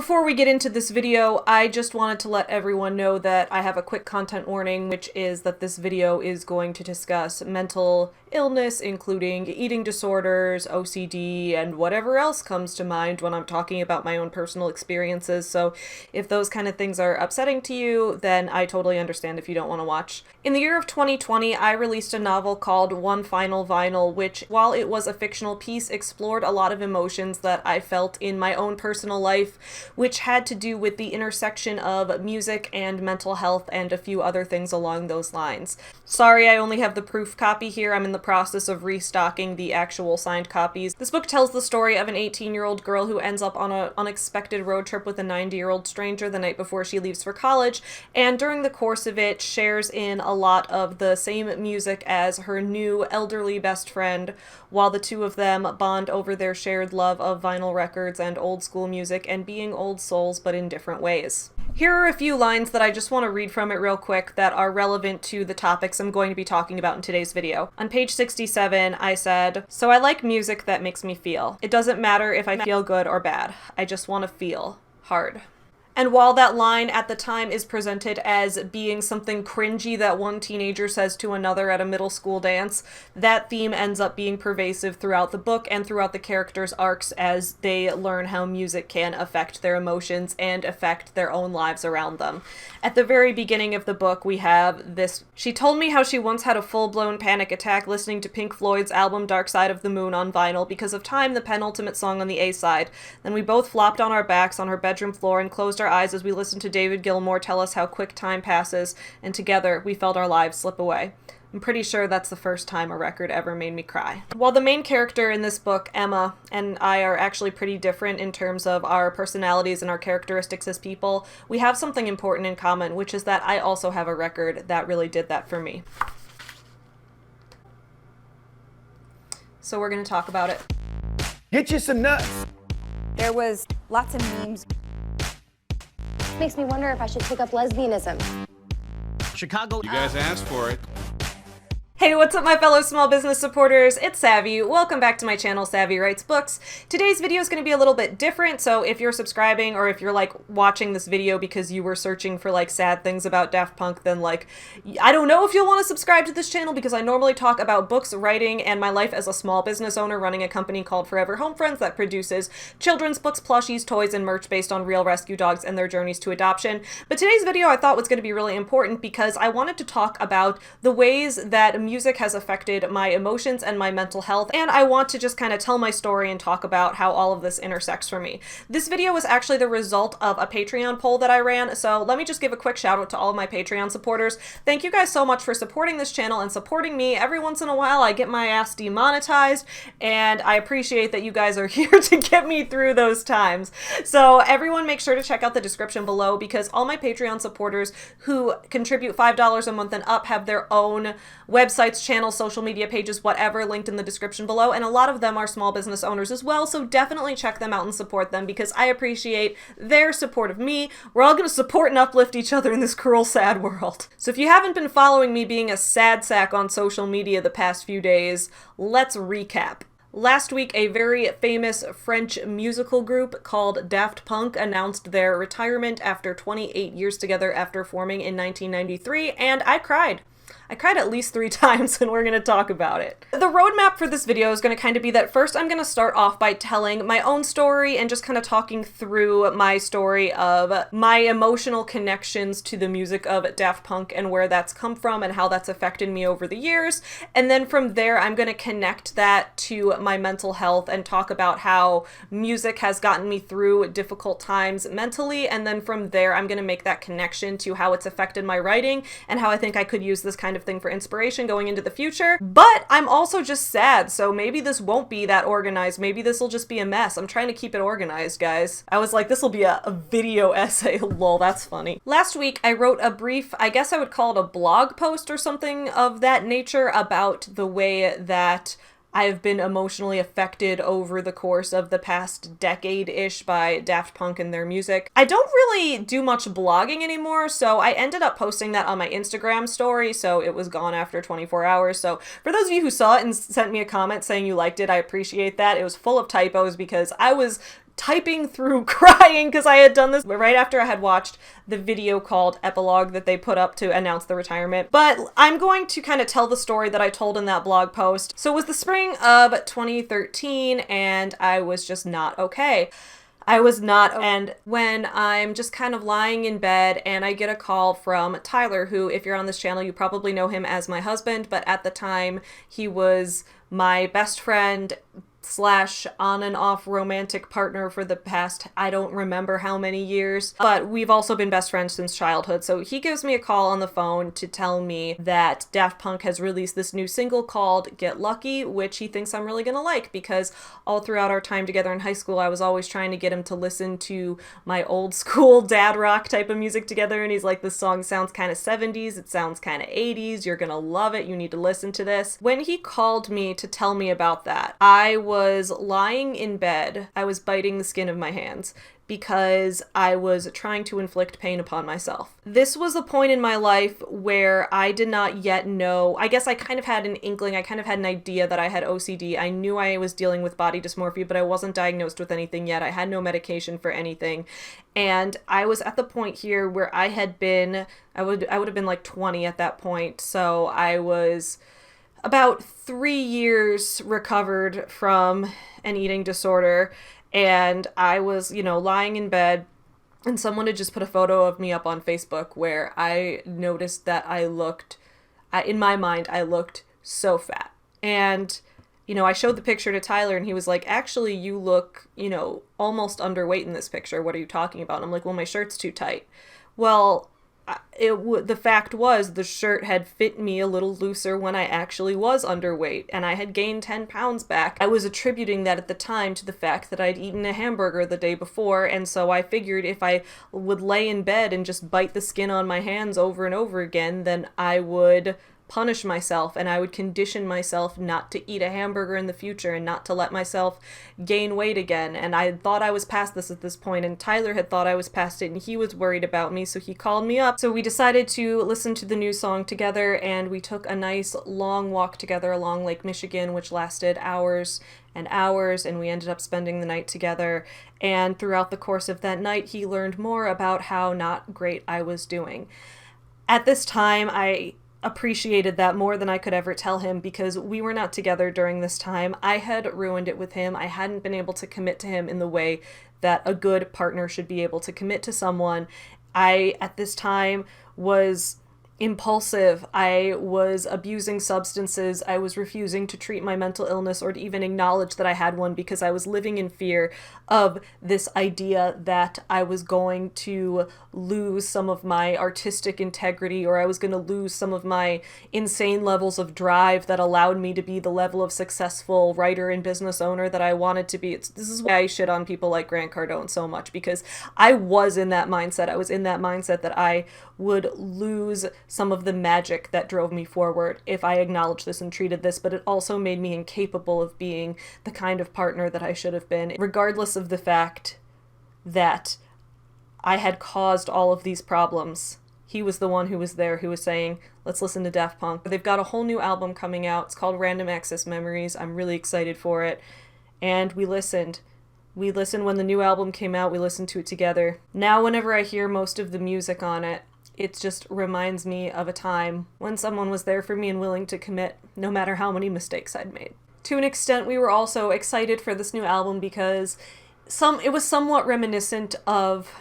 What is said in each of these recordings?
Before we get into this video, I just wanted to let everyone know that I have a quick content warning, which is that this video is going to discuss mental illness, including eating disorders, OCD, and whatever else comes to mind when I'm talking about my own personal experiences. So if those kind of things are upsetting to you, then I totally understand if you don't want to watch. In the year of 2020, I released a novel called One Final Vinyl, which, while it was a fictional piece, explored a lot of emotions that I felt in my own personal life, which had to do with the intersection of music and mental health and a few other things along those lines. Sorry, I only have the proof copy here. I'm in the process of restocking the actual signed copies. This book tells the story of an 18-year-old girl who ends up on an unexpected road trip with a 90-year-old stranger the night before she leaves for college, and during the course of it shares in a lot of the same music as her new elderly best friend, while the two of them bond over their shared love of vinyl records and old school music and being old souls but in different ways. Here are a few lines that I just want to read from it real quick that are relevant to the topics I'm going to be talking about in today's video. On page 67, I said, "So I like music that makes me feel. It doesn't matter if I feel good or bad. I just want to feel hard." And while that line at the time is presented as being something cringy that one teenager says to another at a middle school dance, that theme ends up being pervasive throughout the book and throughout the characters' arcs as they learn how music can affect their emotions and affect their own lives around them. At the very beginning of the book, we have this: "She told me how she once had a full-blown panic attack listening to Pink Floyd's album Dark Side of the Moon on vinyl because of Time, the penultimate song on the A-side. Then we both flopped on our backs on her bedroom floor and closed our eyes as we listened to David Gilmour tell us how quick time passes, and together we felt our lives slip away." I'm pretty sure that's the first time a record ever made me cry. While the main character in this book, Emma, and I are actually pretty different in terms of our personalities and our characteristics as people, we have something important in common, which is that I also have a record that really did that for me. So we're going to talk about it. Get you some nuts. There was lots of memes. Makes me wonder if I should take up lesbianism. Chicago. You guys asked for it. Hey, what's up my fellow small business supporters? It's Savvy. Welcome back to my channel, Savvy Writes Books. Today's video is going to be a little bit different, so if you're subscribing or if you're like watching this video because you were searching for like sad things about Daft Punk, then like, I don't know if you'll want to subscribe to this channel because I normally talk about books, writing, and my life as a small business owner running a company called Forever Home Friends that produces children's books, plushies, toys, and merch based on real rescue dogs and their journeys to adoption. But today's video I thought was going to be really important because I wanted to talk about the ways that music has affected my emotions and my mental health, and I want to just kind of tell my story and talk about how all of this intersects for me. This video was actually the result of a Patreon poll that I ran, so let me just give a quick shout out to all of my Patreon supporters. Thank you guys so much for supporting this channel and supporting me. Every once in a while I get my ass demonetized, and I appreciate that you guys are here to get me through those times. So everyone make sure to check out the description below because all my Patreon supporters who contribute $5 a month and up have their own websites, channels, social media pages, whatever, linked in the description below, and a lot of them are small business owners as well, so definitely check them out and support them because I appreciate their support of me. We're all going to support and uplift each other in this cruel, sad world. So if you haven't been following me being a sad sack on social media the past few days, let's recap. Last week, a very famous French musical group called Daft Punk announced their retirement after 28 years together after forming in 1993, and I cried. I cried at least 3 times, and we're going to talk about it. The roadmap for this video is going to kind of be that first I'm going to start off by telling my own story and just kind of talking through my story of my emotional connections to the music of Daft Punk and where that's come from and how that's affected me over the years. And then from there, I'm going to connect that to my mental health and talk about how music has gotten me through difficult times mentally. And then from there, I'm going to make that connection to how it's affected my writing and how I think I could use this kind of thing for inspiration going into the future. But I'm also just sad, so maybe this won't be that organized. Maybe this will just be a mess. I'm trying to keep it organized, guys. I was like, this will be a video essay. Lol, that's funny. Last week, I wrote a brief, I guess I would call it a blog post or something of that nature about the way that I've been emotionally affected over the course of the past decade-ish by Daft Punk and their music. I don't really do much blogging anymore, so I ended up posting that on my Instagram story, so it was gone after 24 hours. So for those of you who saw it and sent me a comment saying you liked it, I appreciate that. It was full of typos because I was typing through crying because I had done this right after I had watched the video called Epilogue that they put up to announce the retirement. But I'm going to kind of tell the story that I told in that blog post. So it was the spring of 2013 and I was just not okay. And when I'm just kind of lying in bed and I get a call from Tyler, who, if you're on this channel, you probably know him as my husband, but at the time he was my best friend / on and off romantic partner for the past, I don't remember how many years, but we've also been best friends since childhood. So he gives me a call on the phone to tell me that Daft Punk has released this new single called Get Lucky, which he thinks I'm really gonna like, because all throughout our time together in high school, I was always trying to get him to listen to my old school dad rock type of music together, and he's like, this song sounds kind of 70s, it sounds kind of 80s, you're gonna love it, you need to listen to this. When he called me to tell me about that, I was lying in bed. I was biting the skin of my hands because I was trying to inflict pain upon myself. This was a point in my life where I did not yet know, I guess I kind of had an inkling, I kind of had an idea that I had OCD. I knew I was dealing with body dysmorphia, but I wasn't diagnosed with anything yet. I had no medication for anything. And I was at the point here where I had been, I would have been like 20 at that point. So I was about 3 years recovered from an eating disorder, and I was, lying in bed, and someone had just put a photo of me up on Facebook where I noticed that in my mind, I looked so fat. And, I showed the picture to Tyler, and he was like, actually, you look, almost underweight in this picture. What are you talking about? And I'm like, well, my shirt's too tight. Well, the fact was the shirt had fit me a little looser when I actually was underweight, and I had gained 10 pounds back. I was attributing that at the time to the fact that I'd eaten a hamburger the day before, and so I figured if I would lay in bed and just bite the skin on my hands over and over again, then I would punish myself and I would condition myself not to eat a hamburger in the future and not to let myself gain weight again. And I thought I was past this at this point, and Tyler had thought I was past it, and he was worried about me, so he called me up. So we decided to listen to the new song together, and we took a nice long walk together along Lake Michigan, which lasted hours and hours, and we ended up spending the night together. And throughout the course of that night, he learned more about how not great I was doing. At this time, I appreciated that more than I could ever tell him, because we were not together during this time. I had ruined it with him. I hadn't been able to commit to him in the way that a good partner should be able to commit to someone. I, at this time, was impulsive. I was abusing substances. I was refusing to treat my mental illness or to even acknowledge that I had one, because I was living in fear of this idea that I was going to lose some of my artistic integrity, or I was going to lose some of my insane levels of drive that allowed me to be the level of successful writer and business owner that I wanted to be. This is why I shit on people like Grant Cardone so much, because I was in that mindset. I was in that mindset that I would lose some of the magic that drove me forward if I acknowledged this and treated this, but it also made me incapable of being the kind of partner that I should have been, regardless of the fact that I had caused all of these problems. He was the one who was there, who was saying, let's listen to Daft Punk. They've got a whole new album coming out. It's called Random Access Memories. I'm really excited for it. And we listened. We listened when the new album came out. We listened to it together. Now, whenever I hear most of the music on it, it just reminds me of a time when someone was there for me and willing to commit, no matter how many mistakes I'd made. To an extent, we were also excited for this new album because it was somewhat reminiscent of,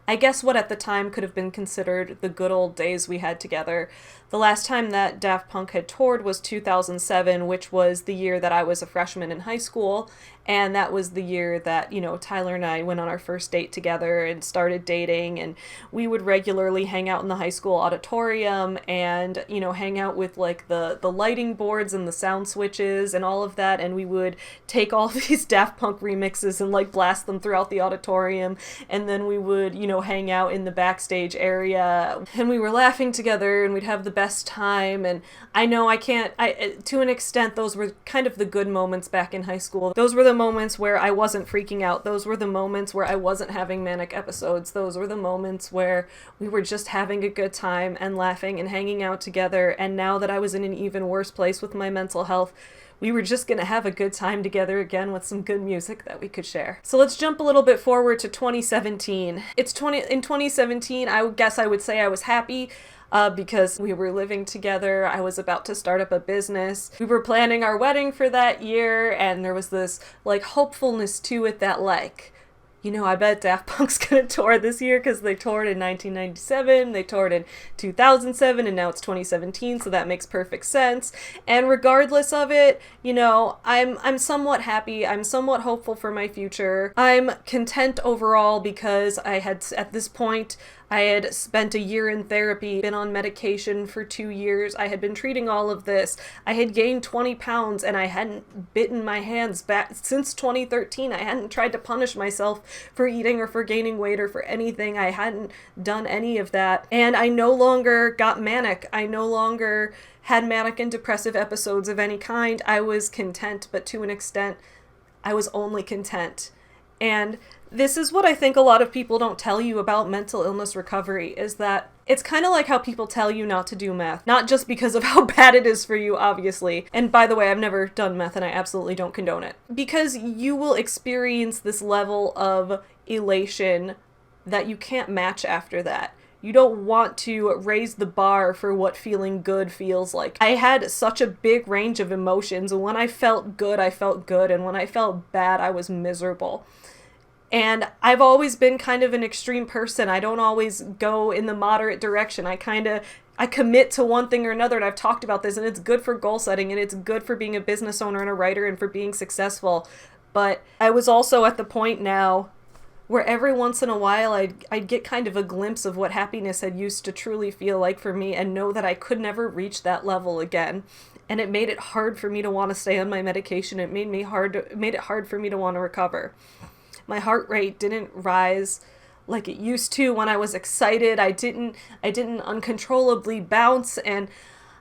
I guess, what at the time could have been considered the good old days we had together. The last time that Daft Punk had toured was 2007, which was the year that I was a freshman in high school, and that was the year that, Tyler and I went on our first date together and started dating, and we would regularly hang out in the high school auditorium and, hang out with, like, the lighting boards and the sound switches and all of that, and we would take all these Daft Punk remixes and, like, blast them throughout the auditorium, and then we would, hang out in the backstage area, and we were laughing together, and we'd have the best time. And I know to an extent, those were kind of the good moments back in high school. Those were the moments where I wasn't freaking out. Those were the moments where I wasn't having manic episodes. Those were the moments where we were just having a good time and laughing and hanging out together. And now that I was in an even worse place with my mental health, we were just gonna have a good time together again with some good music that we could share. So let's jump a little bit forward to 2017. In 2017, I guess I would say I was happy because we were living together. I was about to start up a business. We were planning our wedding for that year, and there was this like hopefulness to it that like, you know, I bet Daft Punk's gonna tour this year because they toured in 1997, they toured in 2007, and now it's 2017, so that makes perfect sense. And regardless of it, you know, I'm somewhat happy, I'm somewhat hopeful for my future. I'm content overall because I had, at this point, I had spent a year in therapy, been on medication for 2 years, I had been treating all of this, I had gained 20 pounds, and I hadn't bitten my hands back since 2013. I hadn't tried to punish myself for eating or for gaining weight or for anything. I hadn't done any of that. And I no longer got manic. I no longer had manic and depressive episodes of any kind. I was content, but to an extent, I was only content. And this is what I think a lot of people don't tell you about mental illness recovery, is that it's kind of like how people tell you not to do meth. Not just because of how bad it is for you, obviously. And by the way, I've never done meth and I absolutely don't condone it. Because you will experience this level of elation that you can't match after that. You don't want to raise the bar for what feeling good feels like. I had such a big range of emotions. When I felt good, I felt good. And when I felt bad, I was miserable. And I've always been kind of an extreme person. I don't always go in the moderate direction. I commit to one thing or another, and I've talked about this, and it's good for goal setting, and it's good for being a business owner and a writer and for being successful. But I was also at the point now where every once in a while I'd get kind of a glimpse of what happiness had used to truly feel like for me and know that I could never reach that level again. And it made it hard for me to want to stay on my medication. It made it hard for me to want to recover. My heart rate didn't rise like it used to when I was excited. I didn't uncontrollably bounce, and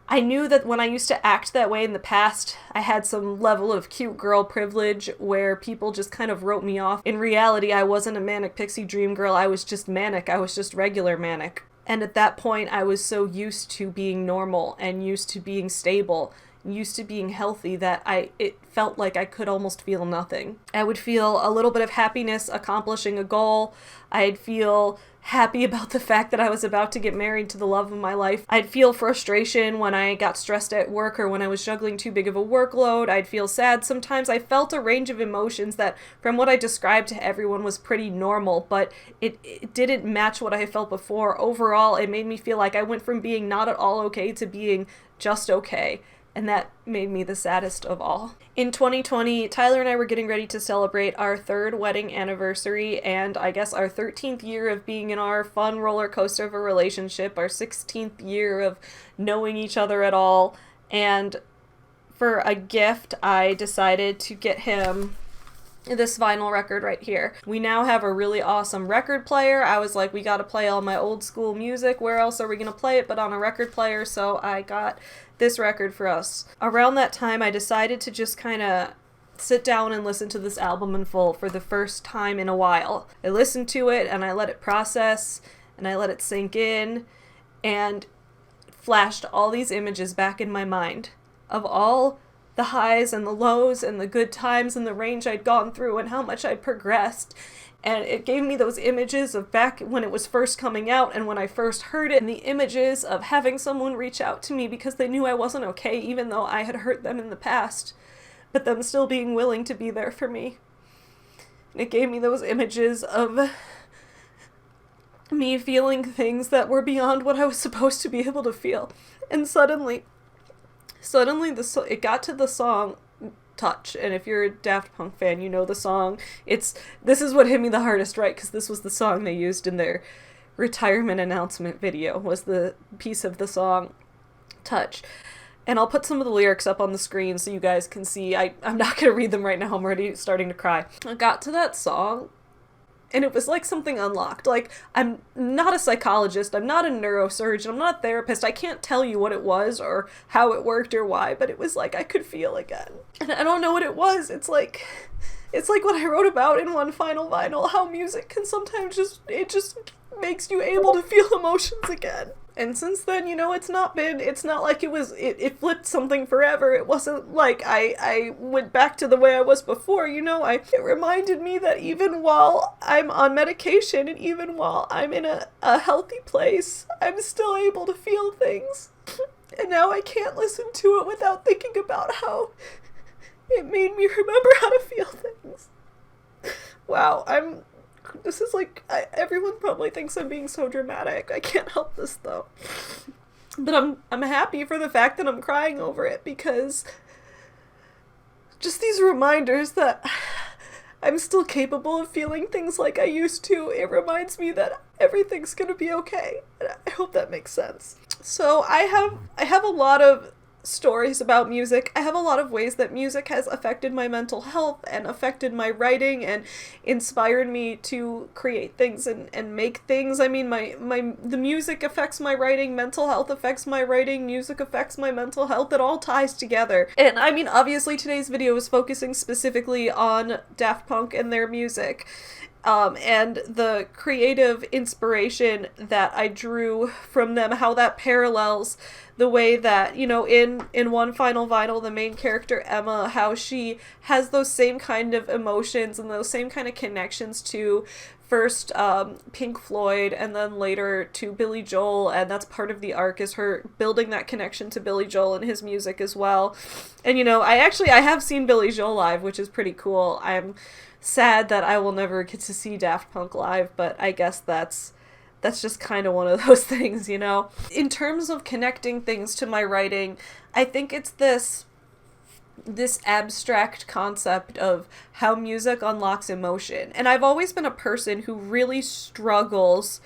I knew that when I used to act that way in the past, I had some level of cute girl privilege where people just kind of wrote me off. In reality, I wasn't a manic pixie dream girl. I was just manic. I was just regular manic. And at that point, I was so used to being normal and used to being stable, used to being healthy, that it felt like I could almost feel nothing. I would feel a little bit of happiness accomplishing a goal. I'd feel happy about the fact that I was about to get married to the love of my life. I'd feel frustration when I got stressed at work or when I was juggling too big of a workload. I'd feel sad sometimes. I felt a range of emotions that, from what I described to everyone, was pretty normal, but it didn't match what I felt before. Overall, it made me feel like I went from being not at all okay to being just okay. And that made me the saddest of all. In 2020, Tyler and I were getting ready to celebrate our 3rd wedding anniversary and I guess our 13th year of being in our fun roller coaster of a relationship, our 16th year of knowing each other at all. And for a gift, I decided to get him this vinyl record right here. We now have a really awesome record player. I was like, we gotta play all my old school music. Where else are we gonna play it but on a record player? So I got this record for us. Around that time, I decided to just kind of sit down and listen to this album in full for the first time in a while. I listened to it and I let it process and I let it sink in, and flashed all these images back in my mind of all the highs and the lows and the good times and the range I'd gone through and how much I'd progressed. And it gave me those images of back when it was first coming out and when I first heard it, and the images of having someone reach out to me because they knew I wasn't okay, even though I had hurt them in the past, but them still being willing to be there for me. And it gave me those images of me feeling things that were beyond what I was supposed to be able to feel. And suddenly it got to the song Touch, and if you're a Daft Punk fan, you know the song. This is what hit me the hardest, right? Because this was the song they used in their retirement announcement video, was the piece of the song Touch. And I'll put some of the lyrics up on the screen so you guys can see. I'm not going to read them right now. I'm already starting to cry. I got to that song, and it was like something unlocked. Like, I'm not a psychologist, I'm not a neurosurgeon, I'm not a therapist, I can't tell you what it was or how it worked or why, but it was like I could feel again. And I don't know what it was. It's like It's like what I wrote about in One Final Vinyl, how music can sometimes just makes you able to feel emotions again. And since then, you know, it's not like it flipped something forever. It wasn't like I went back to the way I was before, you know. It reminded me that even while I'm on medication and even while I'm in a healthy place, I'm still able to feel things. And now I can't listen to it without thinking about how it made me remember how to feel things. Wow, this is like, everyone probably thinks I'm being so dramatic. I can't help this though. But I'm happy for the fact that I'm crying over it, because just these reminders that I'm still capable of feeling things like I used to, it reminds me that everything's gonna be okay. And I hope that makes sense. So I have a lot of stories about music. I have a lot of ways that music has affected my mental health and affected my writing and inspired me to create things and make things. I mean, the music affects my writing, mental health affects my writing, music affects my mental health. It all ties together. And I mean, obviously today's video is focusing specifically on Daft Punk and their music. And the creative inspiration that I drew from them, how that parallels the way that, you know, in One Final Vinyl, the main character, Emma, how she has those same kind of emotions and those same kind of connections to first Pink Floyd and then later to Billy Joel, and that's part of the arc, is her building that connection to Billy Joel and his music as well. And, you know, I have seen Billy Joel live, which is pretty cool. I'm sad that I will never get to see Daft Punk live, but I guess that's just kind of one of those things, you know? In terms of connecting things to my writing, I think it's this abstract concept of how music unlocks emotion. And I've always been a person who really struggles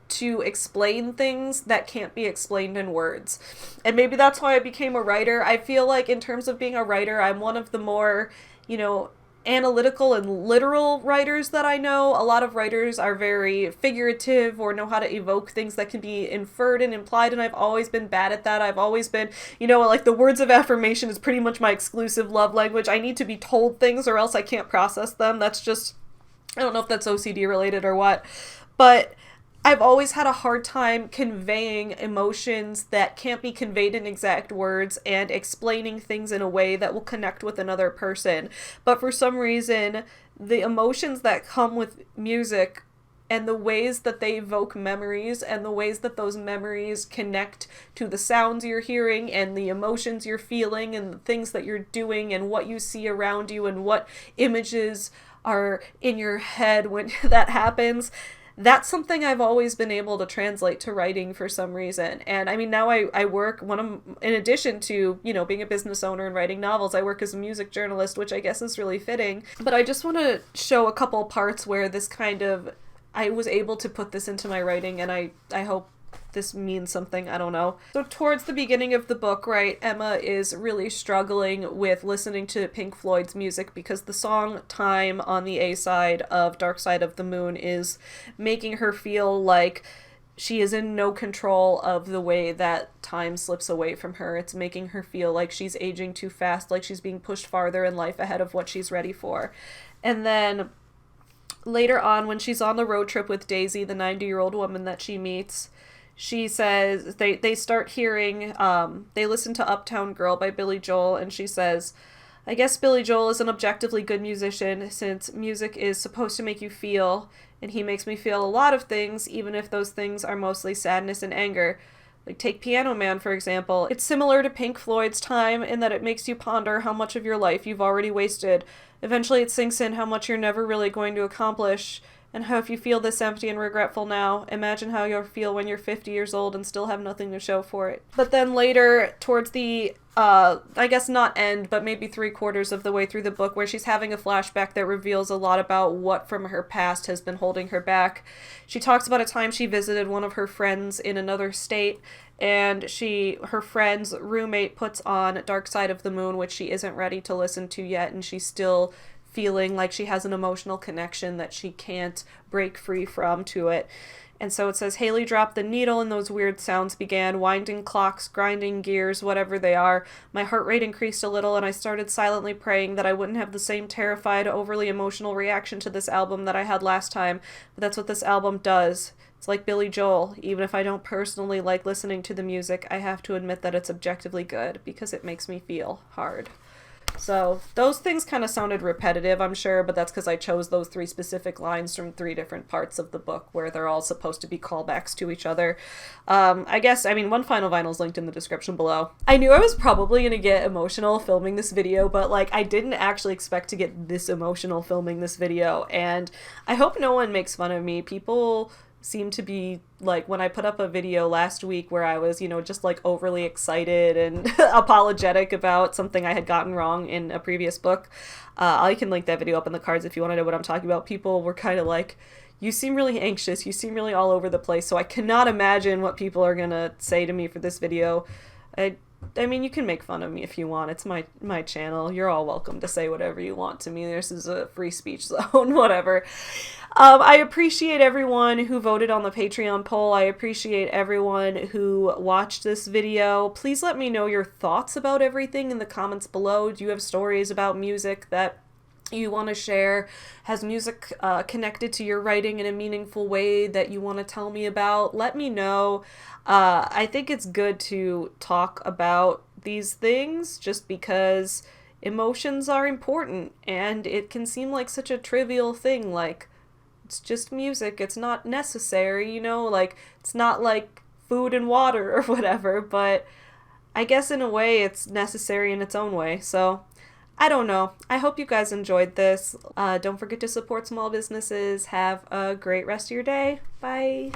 to explain things that can't be explained in words. And maybe that's why I became a writer. I feel like in terms of being a writer, I'm one of the more, you know, analytical and literal writers that I know. A lot of writers are very figurative or know how to evoke things that can be inferred and implied, and I've always been bad at that. I've always been, you know, like the words of affirmation is pretty much my exclusive love language. I need to be told things or else I can't process them. That's just, I don't know if that's OCD related or what, but I've always had a hard time conveying emotions that can't be conveyed in exact words and explaining things in a way that will connect with another person. But for some reason, the emotions that come with music and the ways that they evoke memories and the ways that those memories connect to the sounds you're hearing and the emotions you're feeling and the things that you're doing and what you see around you and what images are in your head when that happens, that's something I've always been able to translate to writing for some reason. And I mean, now I work, in addition to, you know, being a business owner and writing novels, I work as a music journalist, which I guess is really fitting. But I just want to show a couple parts where this kind of, I was able to put this into my writing, and I hope this means something, I don't know. So towards the beginning of the book, right, Emma is really struggling with listening to Pink Floyd's music because the song Time on the A-side of Dark Side of the Moon is making her feel like she is in no control of the way that time slips away from her. It's making her feel like she's aging too fast, like she's being pushed farther in life ahead of what she's ready for. And then later on, when she's on the road trip with Daisy, the 90-year-old woman that she meets, she says, they start hearing, they listen to Uptown Girl by Billy Joel, and she says, I guess Billy Joel is an objectively good musician since music is supposed to make you feel, and he makes me feel a lot of things, even if those things are mostly sadness and anger. Like, take Piano Man, for example. It's similar to Pink Floyd's Time in that it makes you ponder how much of your life you've already wasted. Eventually it sinks in how much you're never really going to accomplish, and how if you feel this empty and regretful now, imagine how you'll feel when you're 50 years old and still have nothing to show for it. But then later, towards the, I guess not end, but maybe 3/4 of the way through the book, where she's having a flashback that reveals a lot about what from her past has been holding her back. She talks about a time she visited one of her friends in another state, and her friend's roommate puts on Dark Side of the Moon, which she isn't ready to listen to yet, and she's still feeling like she has an emotional connection that she can't break free from to it. And so it says, Haley dropped the needle and those weird sounds began, winding clocks, grinding gears, whatever they are. My heart rate increased a little and I started silently praying that I wouldn't have the same terrified, overly emotional reaction to this album that I had last time. But that's what this album does. It's like Billy Joel. Even if I don't personally like listening to the music, I have to admit that it's objectively good because it makes me feel hard. So those things kind of sounded repetitive, I'm sure, but that's because I chose those 3 specific lines from 3 different parts of the book where they're all supposed to be callbacks to each other. One Final Vinyl is linked in the description below. I knew I was probably going to get emotional filming this video, but like I didn't actually expect to get this emotional filming this video, and I hope no one makes fun of me. People seem to be like, when I put up a video last week where I was, just like overly excited and apologetic about something I had gotten wrong in a previous book. I can link that video up in the cards if you want to know what I'm talking about. People were kind of like, you seem really anxious, you seem really all over the place, so I cannot imagine what people are gonna say to me for this video. I mean, you can make fun of me if you want. It's my channel. You're all welcome to say whatever you want to me. This is a free speech zone, whatever. I appreciate everyone who voted on the Patreon poll. I appreciate everyone who watched this video. Please let me know your thoughts about everything in the comments below. Do you have stories about music that you want to share? Has music connected to your writing in a meaningful way that you want to tell me about? Let me know. I think it's good to talk about these things just because emotions are important, and it can seem like such a trivial thing, like it's just music, it's not necessary, like it's not like food and water or whatever, but I guess in a way it's necessary in its own way. So I don't know. I hope you guys enjoyed this. Don't forget to support small businesses. Have a great rest of your day. Bye.